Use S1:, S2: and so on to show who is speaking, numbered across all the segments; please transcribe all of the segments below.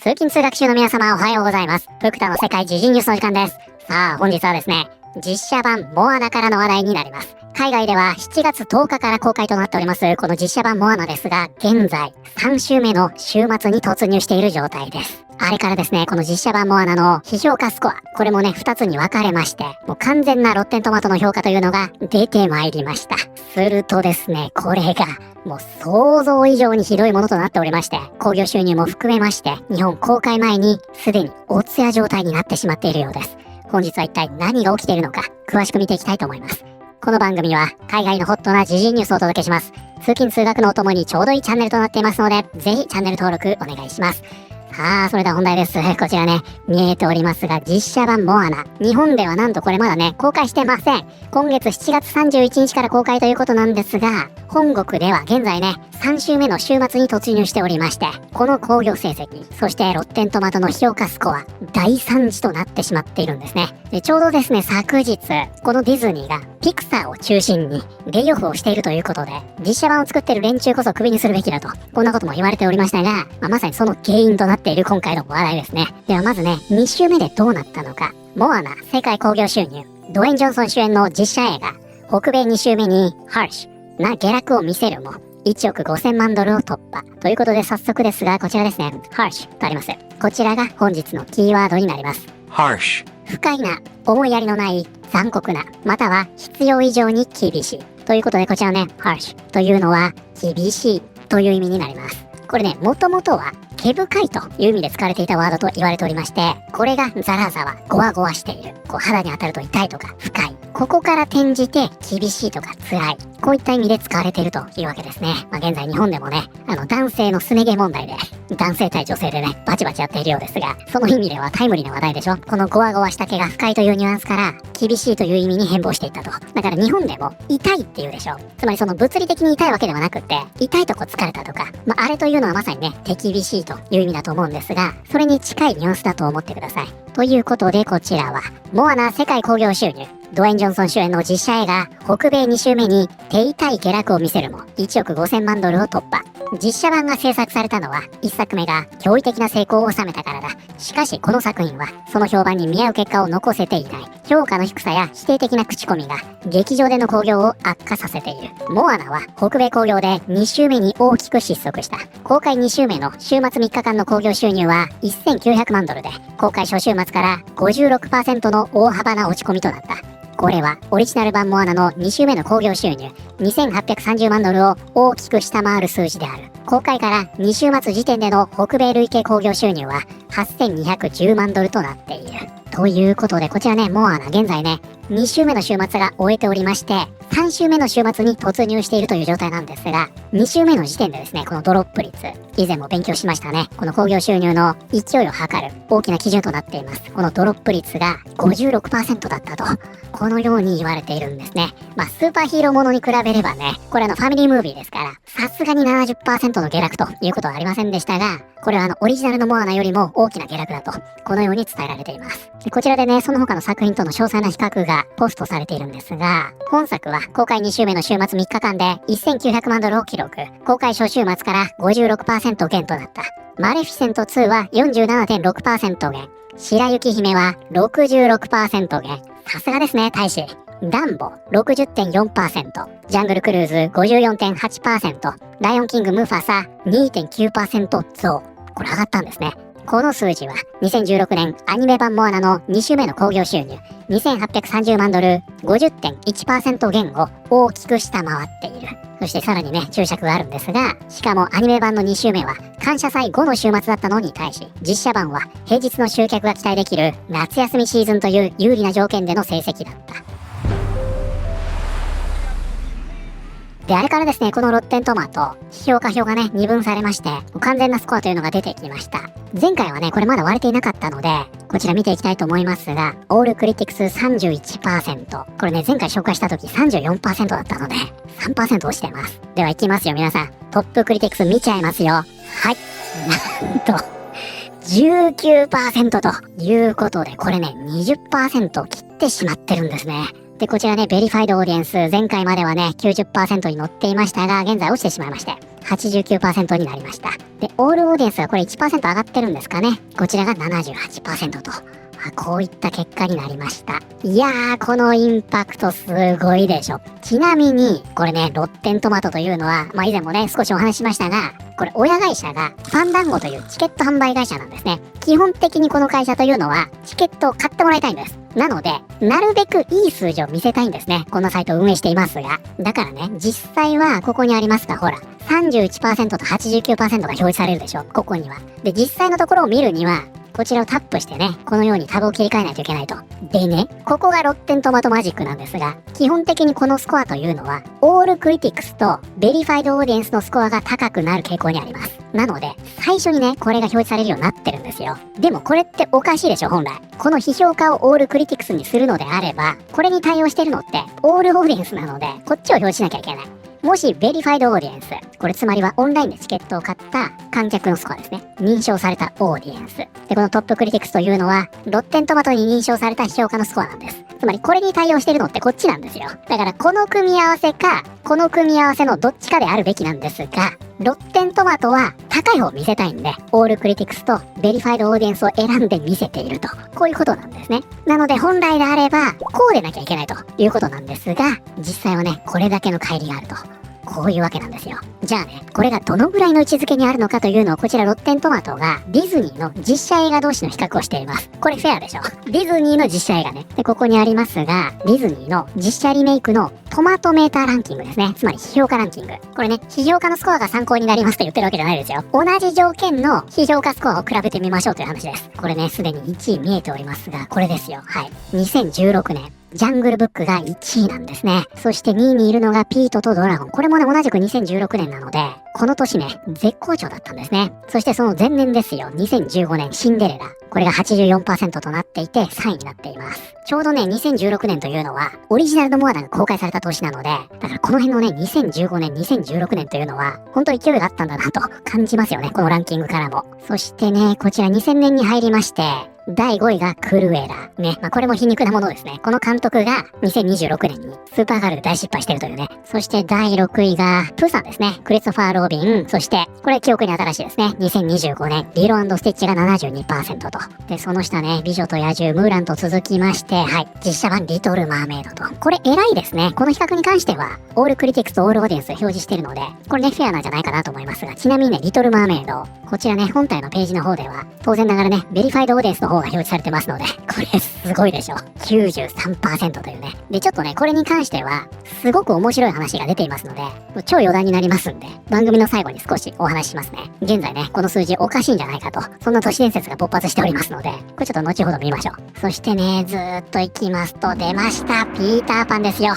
S1: 通勤通学中の皆様おはようございます。福田の世界時事ニュースの時間です。さあ本日はですね、実写版モアナからの話題になります。海外では7月10日から公開となっておりますこの実写版モアナですが、現在3週目の週末に突入している状態です。あれからですね、この実写版モアナの批評価スコア、これもね2つに分かれまして、もう完全なロッテントマトの評価というのが出てまいりました。するとですね、これがもう想像以上にひどいものとなっておりまして、興行収入も含めまして日本公開前にすでにお通夜状態になってしまっているようです。本日は一体何が起きているのか詳しく見ていきたいと思います。この番組は海外のホットな時事ニュースをお届けします。通勤通学のお供にちょうどいいチャンネルとなっていますので、ぜひチャンネル登録お願いします。さあ、それでは本題です。こちらね、見えておりますが、実写版モアナ。日本ではなんとこれまだね、公開してません。今月7月31日から公開ということなんですが、本国では現在ね、3週目の週末に突入しておりまして、この興行成績、そしてロッテントマトの評価スコア、大惨事となってしまっているんですね。で、ちょうどですね、昨日、このディズニーがピクサーを中心にレイオフをしているということで、実写版を作っている連中こそクビにするべきだと、こんなことも言われておりましたが、まさにその原因となっている今回の話題ですね。ではまずね、2週目でどうなったのか。モアナ世界興行収入、ドウェイン・ジョンソン主演の実写映画、北米2週目にハーシュな下落を見せるも1億5000万ドルを突破ということで、早速ですがこちらですね、ハーシュとあります。こちらが本日のキーワードになります。
S2: harsh,
S1: 不快な、思いやりのない、残酷な、または必要以上に厳しいということで、こちらね、ハーシュというのは厳しいという意味になります。これね、もともとは毛深いという意味で使われていたワードと言われておりまして、これがザラザワ、ゴワゴワしている、肌に当たると痛いとか不快、ここから転じて厳しいとか辛い、こういった意味で使われているというわけですね。現在日本でもね、男性のすね毛問題で男性対女性でねバチバチやっているようですが、その意味ではタイムリーな話題でしょ。このゴワゴワした毛が不快というニュアンスから厳しいという意味に変貌していったと。だから日本でも痛いっていうでしょ。つまりその物理的に痛いわけではなくって、痛いとこ疲れたとか、あれというのはまさにね、手厳しいという意味だと思うんですが、それに近いニュアンスだと思ってください。ということで、こちらはモアナ世界興行収入、ドウェイン・ジョンソン主演の実写映画北米2週目に手痛い下落を見せるも1億5000万ドルを突破。実写版が制作されたのは1作目が驚異的な成功を収めたからだ。しかしこの作品はその評判に見合う結果を残せていない。評価の低さや否定的な口コミが劇場での興行を悪化させている。モアナは北米興行で2週目に大きく失速した。公開2週目の週末3日間の興行収入は1900万ドルで、公開初週末から 56% の大幅な落ち込みとなった。これはオリジナル版モアナの2週目の興行収入2830万ドルを大きく下回る数字である。公開から2週末時点での北米累計興行収入は8210万ドルとなっている。ということで、こちらね、モアナ現在ね、2週目の週末が終えておりまして、3週目の週末に突入しているという状態なんですが、2週目の時点でですね、このドロップ率、以前も勉強しましたね。この興行収入の勢いを測る大きな基準となっています。このドロップ率が 56% だったと、このように言われているんですね。スーパーヒーローものに比べればね、これファミリームービーですから、さすがに 70% の下落ということはありませんでしたが、これはオリジナルのモアナよりも大きな下落だと、このように伝えられています。で、こちらでね、その他の作品との詳細な比較がポストされているんですが、本作は公開2週目の週末3日間で1900万ドルを記録。公開初週末から 56% 減となった。マレフィセント2は 47.6% 減。白雪姫は 66% 減。さすがですね、大使。ダンボ 60.4%、ジャングルクルーズ 54.8%、ライオンキングムファサ 2.9% 増。これ上がったんですね。この数字は2016年アニメ版モアナの2週目の興行収入2830万ドル 50.1% 減を大きく下回っている。そしてさらにね、注釈があるんですが、しかもアニメ版の2週目は感謝祭後の週末だったのに対し、実写版は平日の集客が期待できる夏休みシーズンという有利な条件での成績だった。で、あれからですね、このロッテントマト、評価表がね、二分されまして、完全なスコアというのが出てきました。前回はね、これまだ割れていなかったので、こちら見ていきたいと思いますが、オールクリティクス 31%。これね、前回紹介した時 34% だったので、3% 落ちています。では行きますよ、皆さん。トップクリティクス見ちゃいますよ。はい。なんと、19% ということで、これね、20% 切ってしまってるんですね。で、こちらね、ベリファイドオーディエンス、前回まではね、90% に乗っていましたが、現在落ちてしまいまして、89% になりました。で、オールオーディエンスがこれ 1% 上がってるんですかね。こちらが 78% と。こういった結果になりました。いやー、このインパクトすごいでしょ。ちなみに、これね、ロッテントマトというのは、以前もね、少しお話ししましたが、これ親会社がファンダンゴというチケット販売会社なんですね。基本的にこの会社というのは、チケットを買ってもらいたいんです。なので、なるべくいい数字を見せたいんですね。このサイトを運営していますが。だからね、実際はここにありますが、ほら、31% と 89% が表示されるでしょ。ここには。で、実際のところを見るには、こちらをタップしてね、このようにタブを切り替えないといけないと。でね、ここがロッテントマトマジックなんですが、基本的にこのスコアというのは、オールクリティクスとベリファイドオーディエンスのスコアが高くなる傾向にあります。なので、最初にね、これが表示されるようになってるんですよ。でもこれっておかしいでしょ、本来。この批評家をオールクリティクスにするのであれば、これに対応してるのって、オールオーディエンスなので、こっちを表示しなきゃいけない。もし、ベリファイドオーディエンス。これつまりはオンラインでチケットを買った観客のスコアですね。認証されたオーディエンス。で、このトップクリティクスというのは、ロッテントマトに認証された批評家のスコアなんです。つまり、これに対応してるのってこっちなんですよ。だから、この組み合わせか、この組み合わせのどっちかであるべきなんですが、ロッテントマトは高い方を見せたいんで、オールクリティクスとベリファイドオーディエンスを選んで見せていると。こういうことなんですね。なので本来であれば、こうでなきゃいけないということなんですが、実際はね、これだけの乖離があると。こういうわけなんですよ。じゃあね、これがどのぐらいの位置づけにあるのかというのをこちらロッテントマトがディズニーの実写映画同士の比較をしています。これフェアでしょ。ディズニーの実写映画ね。で、ここにありますが、ディズニーの実写リメイクのトマトメーターランキングですね。つまり批評価ランキング。これね、批評価のスコアが参考になりますと言ってるわけじゃないですよ。同じ条件の批評価スコアを比べてみましょうという話です。これね、すでに1位見えておりますが、これですよ。はい。2016年。ジャングルブックが1位なんですね。そして2位にいるのがピートとドラゴン。これもね、同じく2016年なので、この年ね、絶好調だったんですね。そしてその前年ですよ。2015年シンデレラ。これが 84% となっていて3位になっています。ちょうどね、2016年というのは、オリジナルのモアナが公開された年なので、だからこの辺のね、2015年、2016年というのは、本当に勢いがあったんだなと感じますよね。このランキングからも。そしてね、こちら2000年に入りまして、第5位がクルエラ。ね。これも皮肉なものですね。この監督が2026年にスーパーガールで大失敗してるというね。そして第6位がプーさんですね。クリストファー・ロビン。そして、これ記憶に新しいですね。2025年、リロ&スティッチが 72% と。で、その下ね、美女と野獣、ムーランと続きまして、はい。実写版リトル・マーメイドと。これ偉いですね。この比較に関しては、オールクリティクスとオールオーディエンス表示してるので、これね、フェアなんじゃないかなと思いますが、ちなみにね、リトル・マーメイド。こちらね、本体のページの方では、当然ながらね、ベリファイドオーディエンスの方が表示されてますので、これすごいでしょ。93% というね。で、ちょっとね、これに関しては、すごく面白い話が出ていますので、超余談になりますんで、番組の最後に少しお話ししますね。現在ね、この数字おかしいんじゃないかと、そんな都市伝説が勃発しておりますので、これちょっと後ほど見ましょう。そしてね、ずーっと行きますと、出ました。ピーターパンですよ。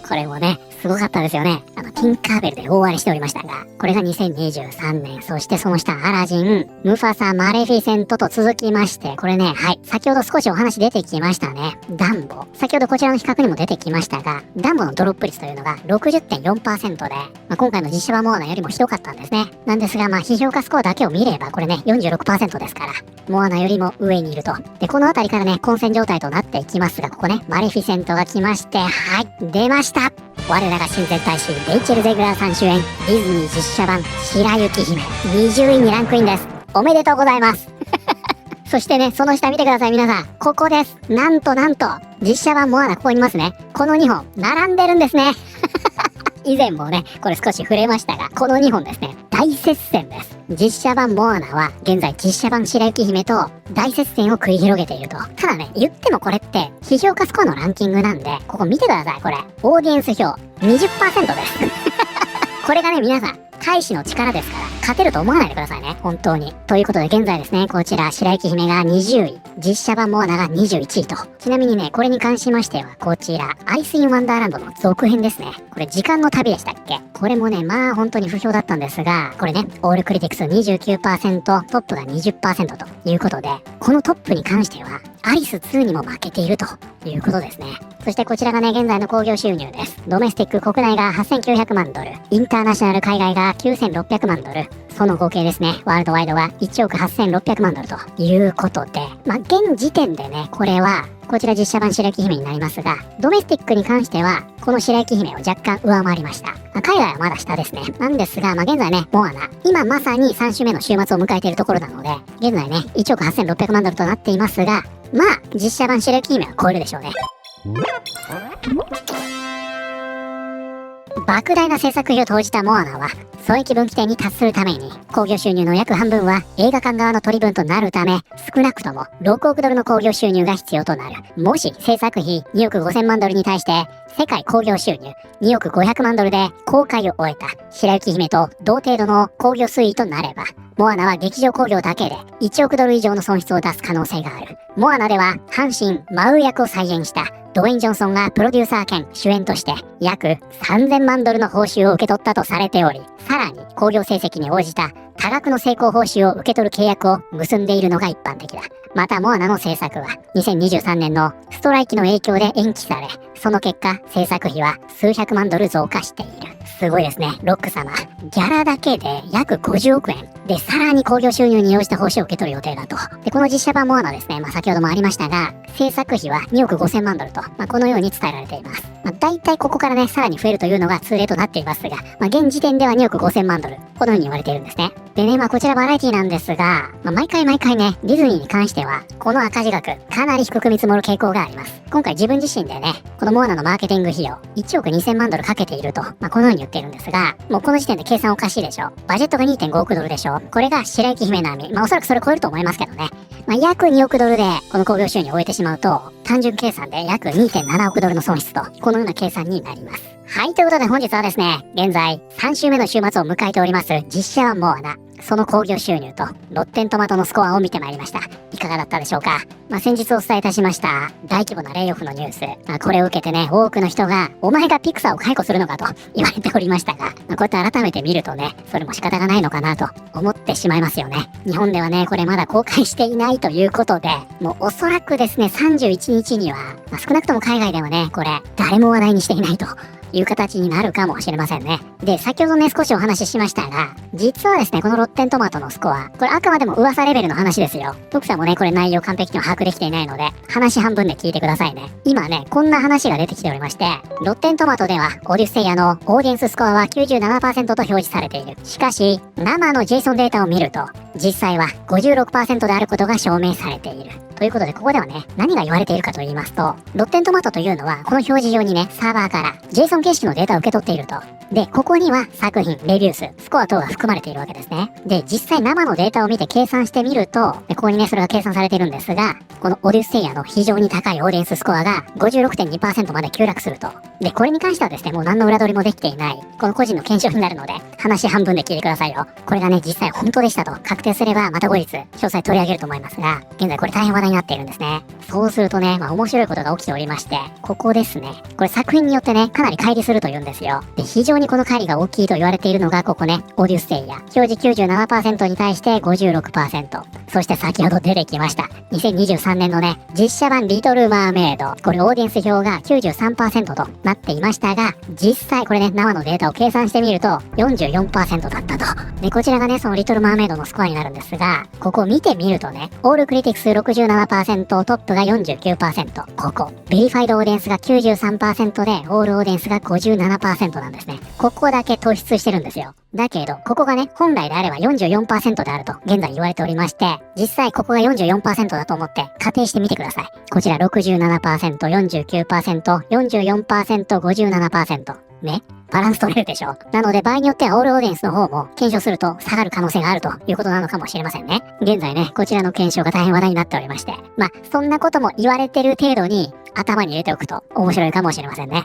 S1: これもね、すごかったですよね。ティンカーベルで大荒れしておりましたが、これが2023年、そしてその下、アラジン、ムファサ、マレフィセントと続きまして、これね、はい、先ほど少しお話出てきましたね。ダンボ。先ほどこちらの比較にも出てきましたが、ダンボのドロップ率というのが 60.4% で、今回の実写版モアナよりもひどかったんですね。なんですが、批評価スコアだけを見れば、これね、46% ですから、モアナよりも上にいると。で、このあたりからね、混戦状態となっていきますが、ここね、マレフィセントが来まして、はい、出ました。我らが親善大使、レイチェル・ゼグラーさん主演、ディズニー実写版、白雪姫、20位にランクインです。おめでとうございます。そしてね、その下見てください、皆さん。ここです。なんと、実写版モアナここにいますね。この2本、並んでるんですね。以前もね、これ少し触れましたが、この2本ですね、大接戦です。実写版モアナは、現在実写版白雪姫と大接戦を繰り広げていると。ただね、言ってもこれって、批評価スコアのランキングなんで、ここ見てください、これ。オーディエンス票、20% です。これがね、皆さん、大使の力ですから、勝てると思わないでくださいね。本当に。ということで、現在ですね、こちら、白雪姫が20位、実写版モアナが21位と。ちなみにね、これに関しましては、こちら、アリス・イン・ワンダーランドの続編ですね。これ、時間の旅でしたっけ？これもね、本当に不評だったんですが、これね、オールクリティクス 29%、トップが 20% ということで、このトップに関しては、アリス2にも負けているということですね。そしてこちらがね、現在の興行収入です。ドメスティック国内が8900万ドル、インターナショナル海外が9600万ドル、その合計ですね、ワールドワイドは1億8600万ドルということで、現時点でね、これはこちら実写版白雪姫になりますが、ドメスティックに関しては、この白雪姫を若干上回りました。海外はまだ下ですね。なんですが、現在ね、モアナ、今まさに3週目の週末を迎えているところなので、現在ね、1億8600万ドルとなっていますが、まあ、実写版白雪姫は超えるでしょうね。莫大な制作費を投じたモアナは、損益分岐点に達するために、興行収入の約半分は映画館側の取り分となるため、少なくとも6億ドルの興行収入が必要となる。もし制作費2億5000万ドルに対して、世界興行収入2億500万ドルで公開を終えた白雪姫と同程度の興行推移となれば、モアナは劇場興行だけで1億ドル以上の損失を出す可能性がある。モアナでは、阪神マウ役を再現したドウェイン・ジョンソンがプロデューサー兼主演として約3000万ドルの報酬を受け取ったとされており、さらに興行成績に応じた多額の成功報酬を受け取る契約を結んでいるのが一般的だ。またモアナの制作は2023年のストライキの影響で延期され、その結果制作費は数百万ドル増加している。すごいですね、ロック様。ギャラだけで約50億円。で、さらに興行収入に応じた報酬を受け取る予定だと。で、この実写版モアナですね、先ほどもありましたが、制作費は2億5000万ドルと、このように伝えられています。大体ここからね、さらに増えるというのが通例となっていますが、現時点では2億5000万ドル。このように言われているんですね。でね、こちらバラエティなんですが、毎回ね、ディズニーに関しては、この赤字額、かなり低く見積もる傾向があります。今回自分自身でね、このモアナのマーケティング費用、1億2000万ドルかけていると、このように言っているんですが、もうこの時点で計算おかしいでしょ。バジェットが2.5億ドルでしょ。これが白雪姫並み。おそらくそれ超えると思いますけどね。約2億ドルで、この興行収入を終えてしまうと、単純計算で約 2.7 億ドルの損失と、このような計算になります。はい、ということで本日はですね、現在3週目の週末を迎えております実写版モアナ、その興行収入とロッテントマトのスコアを見てまいりました。いかがだったでしょうか。先日お伝えいたしました大規模なレイオフのニュース、これを受けてね、多くの人がお前がピクサーを解雇するのかと言われておりましたが、こうやって改めて見るとね、それも仕方がないのかなと思ってしまいますよね。日本ではね、これまだ公開していないということで、もうおそらくですね、31日には、少なくとも海外ではね、これ誰も話題にしていないという形になるかもしれませんね。で、先ほどね、少しお話ししましたが、実はですね、このロッテントマトのスコア、これあくまでも噂レベルの話ですよ。徳さんもね、これ内容完璧には把握できていないので、話半分で聞いてくださいね。今ね、こんな話が出てきておりまして、ロッテントマトでは、オデュッセイヤのオーディエンススコアは 97% と表示されている。しかし、生の JSON データを見ると、実際は 56% であることが証明されている。ということで、ここではね、何が言われているかと言いますと、ロッテントマトというのは、この表示上にね、サーバーから JSON 形式のデータを受け取っていると。で、ここには作品、レビュー数、スコア等が含まれているわけですね。で、実際生のデータを見て計算してみると、ここにね、それが計算されているんですが、このオデュッセイヤの非常に高いオーディエンススコアが 56.2% まで急落すると。で、これに関してはですね、もう何の裏取りもできていない、この個人の検証になるので、話半分で聞いてくださいよ。これがね、実際本当でしたと確定すれば、また後日、詳細取り上げると思いますが、現在これ大変話題になっているんですね。そうするとね、面白いことが起きておりまして、ここですね。これ作品によってね、かなり乖離するというんですよ。で、非常にこの乖離が大きいと言われているのが、ここね、オデュッセイヤ。表示 97% に対して 56%。そして先ほど出てきました。2023年のね、実写版リトル・マーメイド。これオーディエンス表が 93% となっていましたが、実際これね、生のデータを計算してみると 44% だったと。で、こちらがね、そのリトル・マーメイドのスコアになるんですが、ここを見てみるとね、オールクリティクス 67%、トップが 49%。ここ。ベリファイドオーディエンスが 93% で、オールオーディエンスが 57% なんですね。ここだけ突出してるんですよ。だけど、ここがね、本来であれば 44% であると、現在言われておりまして、実際ここが 44% だと思って仮定してみてください。こちら 67%、49%、44%、57%。ね。バランス取れるでしょ。なので場合によってはオールオーディエンスの方も検証すると下がる可能性があるということなのかもしれませんね。現在ね、こちらの検証が大変話題になっておりまして、そんなことも言われてる程度に頭に入れておくと面白いかもしれませんね。